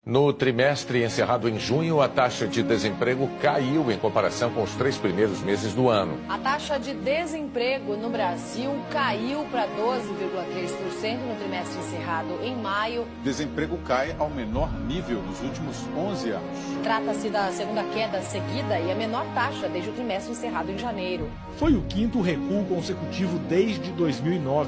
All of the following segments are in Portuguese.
No trimestre encerrado em junho, a taxa de desemprego caiu em comparação com os 3 primeiros meses do ano. A taxa de desemprego no Brasil caiu para 12,3% no trimestre encerrado em maio. O desemprego cai ao menor nível nos últimos 11 anos. Trata-se da segunda queda seguida e a menor taxa desde o trimestre encerrado em janeiro. Foi o quinto recuo consecutivo desde 2009.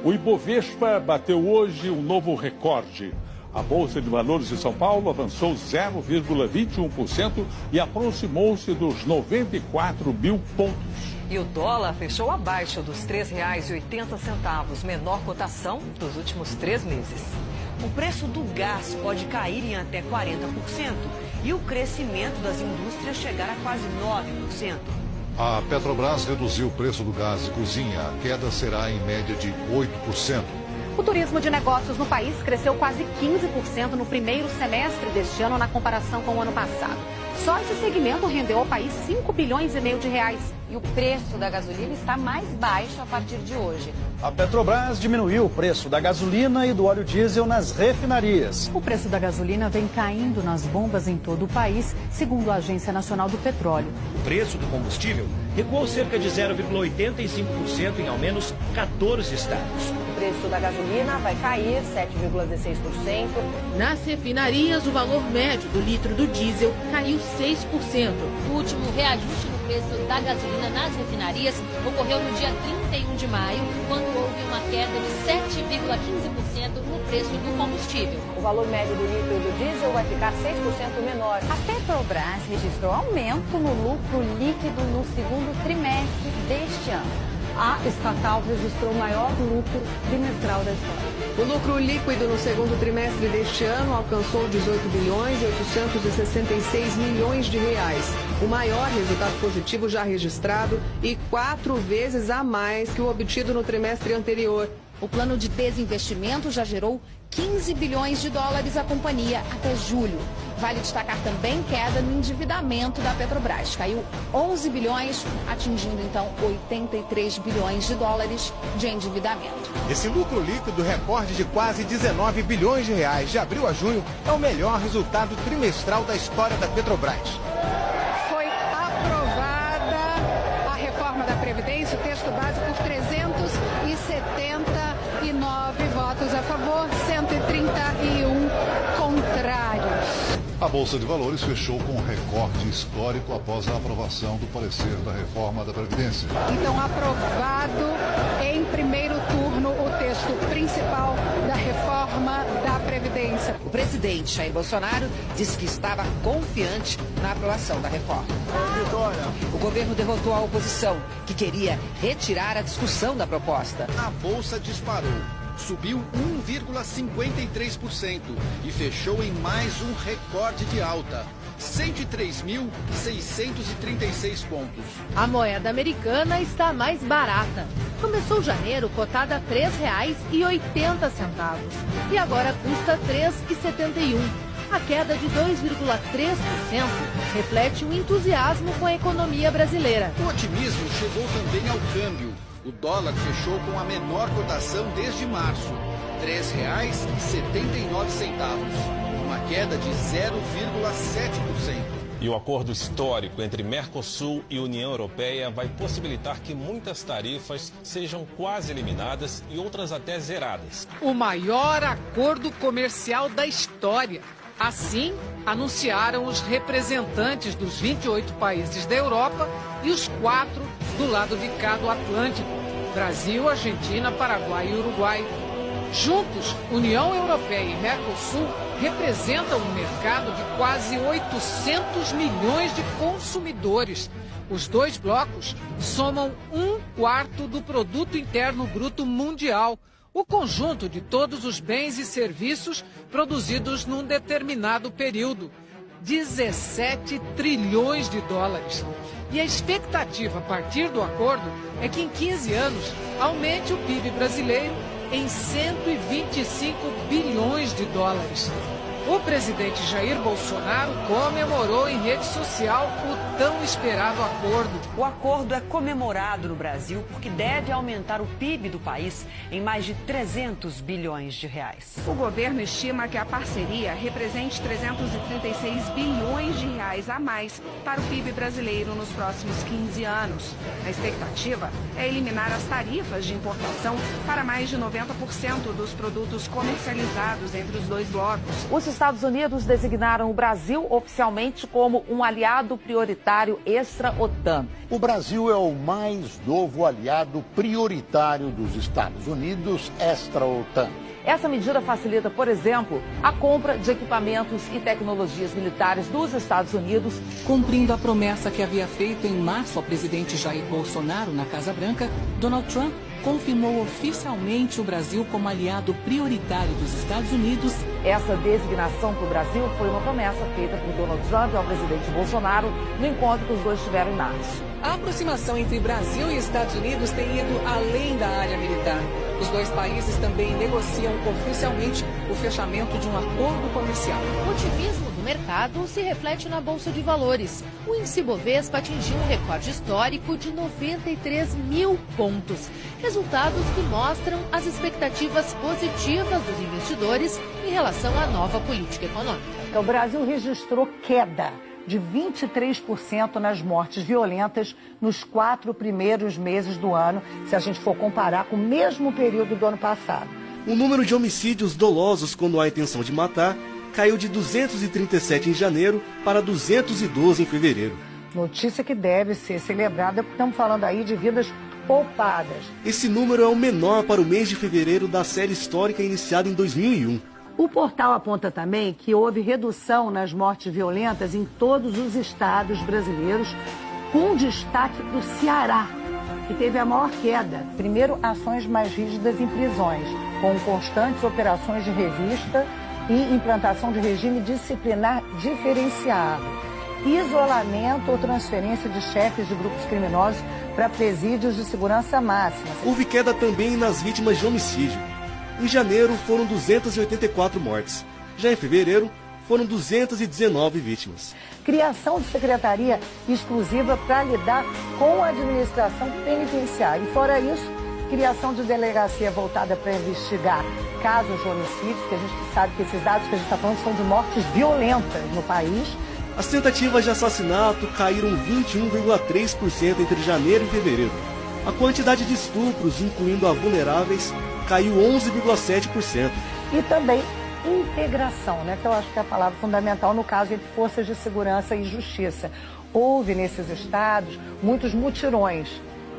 O Ibovespa bateu hoje um novo recorde. A Bolsa de Valores de São Paulo avançou 0,21% e aproximou-se dos 94 mil pontos. E o dólar fechou abaixo dos R$ 3,80, menor cotação dos últimos 3 meses. O preço do gás pode cair em até 40% e o crescimento das indústrias chegar a quase 9%. A Petrobras reduziu o preço do gás de cozinha. A queda será em média de 8%. O turismo de negócios no país cresceu quase 15% no primeiro semestre deste ano na comparação com o ano passado. Só esse segmento rendeu ao país 5 bilhões e meio de reais. E o preço da gasolina está mais baixo a partir de hoje. A Petrobras diminuiu o preço da gasolina e do óleo diesel nas refinarias. O preço da gasolina vem caindo nas bombas em todo o país, segundo a Agência Nacional do Petróleo. O preço do combustível recuou cerca de 0,85% em ao menos 14 estados. O preço da gasolina vai cair 7,16%. Nas refinarias, o valor médio do litro do diesel caiu 6%. O último reajuste no preço da gasolina nas refinarias ocorreu no dia 31 de maio, quando houve uma queda de 7,15% no preço do combustível. O valor médio do litro do diesel vai ficar 6% menor. A Petrobras registrou aumento no lucro líquido no segundo trimestre deste ano. A estatal registrou o maior lucro trimestral da história. O lucro líquido no segundo trimestre deste ano alcançou 18 bilhões e 866 milhões de reais. O maior resultado positivo já registrado e 4 vezes a mais que o obtido no trimestre anterior. O plano de desinvestimento já gerou 15 bilhões de dólares à companhia até julho. Vale destacar também queda no endividamento da Petrobras. Caiu 11 bilhões, atingindo então 83 bilhões de dólares de endividamento. Esse lucro líquido recorde de quase 19 bilhões de reais de abril a junho é o melhor resultado trimestral da história da Petrobras. Foi aprovada a reforma da Previdência, o texto base por 379 votos a favor, 131 contrários. A Bolsa de Valores fechou com um recorde histórico após a aprovação do parecer da reforma da Previdência. Então, aprovado em primeiro turno o texto principal da reforma da Previdência. O presidente Jair Bolsonaro disse que estava confiante na aprovação da reforma. O governo derrotou a oposição, que queria retirar a discussão da proposta. A Bolsa disparou. Subiu 1,53% e fechou em mais um recorde de alta, 103.636 pontos. A moeda americana está mais barata. Começou janeiro cotada a R$ 3,80 e agora custa R$ 3,71. A queda de 2,3% reflete o entusiasmo com a economia brasileira. O otimismo chegou também ao câmbio. O dólar fechou com a menor cotação desde março, R$ 3,79, uma queda de 0,7%. E o acordo histórico entre Mercosul e União Europeia vai possibilitar que muitas tarifas sejam quase eliminadas e outras até zeradas. O maior acordo comercial da história. Assim, anunciaram os representantes dos 28 países da Europa e os 4 do lado de cá do Atlântico: Brasil, Argentina, Paraguai e Uruguai. Juntos, União Europeia e Mercosul representam um mercado de quase 800 milhões de consumidores. Os dois blocos somam 1/4 do produto interno bruto mundial, o conjunto de todos os bens e serviços produzidos num determinado período. 17 trilhões de dólares. E a expectativa a partir do acordo é que em 15 anos aumente o PIB brasileiro em 125 bilhões de dólares. O presidente Jair Bolsonaro comemorou em rede social o tão esperado acordo. O acordo é comemorado no Brasil porque deve aumentar o PIB do país em mais de 300 bilhões de reais. O governo estima que a parceria represente 336 bilhões de reais a mais para o PIB brasileiro nos próximos 15 anos. A expectativa é eliminar as tarifas de importação para mais de 90% dos produtos comercializados entre os dois blocos. Os Estados Unidos designaram o Brasil oficialmente como um aliado prioritário extra-OTAN. O Brasil é o mais novo aliado prioritário dos Estados Unidos extra-OTAN. Essa medida facilita, por exemplo, a compra de equipamentos e tecnologias militares dos Estados Unidos. Cumprindo a promessa que havia feito em março ao presidente Jair Bolsonaro na Casa Branca, Donald Trump confirmou oficialmente o Brasil como aliado prioritário dos Estados Unidos. Essa designação para o Brasil foi uma promessa feita por Donald Trump ao presidente Bolsonaro no encontro que os dois tiveram em março. A aproximação entre Brasil e Estados Unidos tem ido além da área militar. Os dois países também negociam oficialmente o fechamento de um acordo comercial. O otimismo do mercado se reflete na Bolsa de Valores. O índice Bovespa atingiu um recorde histórico de 93 mil pontos. Resultados que mostram as expectativas positivas dos investidores em relação à nova política econômica. O Brasil registrou queda de 23% nas mortes violentas nos 4 primeiros meses do ano, se a gente for comparar com o mesmo período do ano passado. O número de homicídios dolosos quando há intenção de matar caiu de 237 em janeiro para 212 em fevereiro. Notícia que deve ser celebrada, porque estamos falando aí de vidas poupadas. Esse número é o menor para o mês de fevereiro da série histórica iniciada em 2001. O portal aponta também que houve redução nas mortes violentas em todos os estados brasileiros, com destaque para o Ceará, que teve a maior queda. Primeiro, ações mais rígidas em prisões, com constantes operações de revista e implantação de regime disciplinar diferenciado. Isolamento ou transferência de chefes de grupos criminosos para presídios de segurança máxima. Houve queda também nas vítimas de homicídio. Em janeiro foram 284 mortes. Já em fevereiro foram 219 vítimas. Criação de secretaria exclusiva para lidar com a administração penitenciária. E fora isso, criação de delegacia voltada para investigar casos de homicídios, que a gente sabe que esses dados que a gente está falando são de mortes violentas no país. As tentativas de assassinato caíram 21,3% entre janeiro e fevereiro. A quantidade de estupros, incluindo a vulneráveis, caiu 11,7%. E também integração, né, que eu acho que é a palavra fundamental no caso entre forças de segurança e justiça. Houve nesses estados muitos mutirões.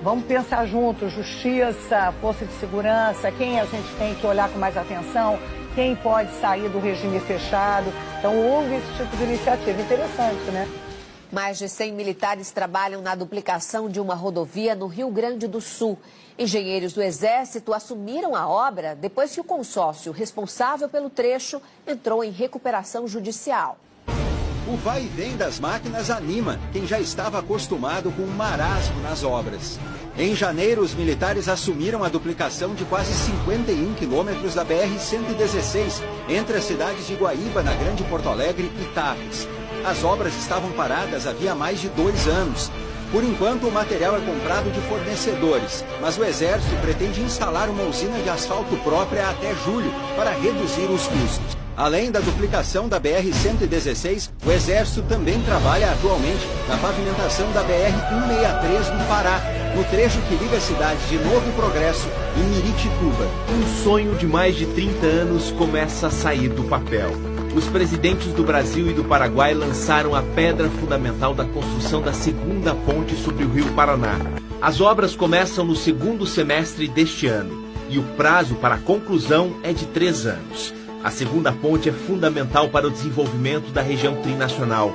Vamos pensar juntos, justiça, força de segurança, quem a gente tem que olhar com mais atenção, quem pode sair do regime fechado. Então houve esse tipo de iniciativa. Interessante, né? Mais de 100 militares trabalham na duplicação de uma rodovia no Rio Grande do Sul. Engenheiros do Exército assumiram a obra depois que o consórcio responsável pelo trecho entrou em recuperação judicial. O vai e vem das máquinas anima quem já estava acostumado com um marasmo nas obras. Em janeiro, os militares assumiram a duplicação de quase 51 quilômetros da BR-116, entre as cidades de Guaíba, na Grande Porto Alegre, e Tapes. As obras estavam paradas havia mais de 2 anos. Por enquanto, o material é comprado de fornecedores, mas o Exército pretende instalar uma usina de asfalto própria até julho para reduzir os custos. Além da duplicação da BR-116, o Exército também trabalha atualmente na pavimentação da BR-163 no Pará, no trecho que liga as cidades de Novo Progresso e Miritituba. Um sonho de mais de 30 anos começa a sair do papel. Os presidentes do Brasil e do Paraguai lançaram a pedra fundamental da construção da segunda ponte sobre o Rio Paraná. As obras começam no segundo semestre deste ano e o prazo para a conclusão é de 3 anos. A segunda ponte é fundamental para o desenvolvimento da região trinacional,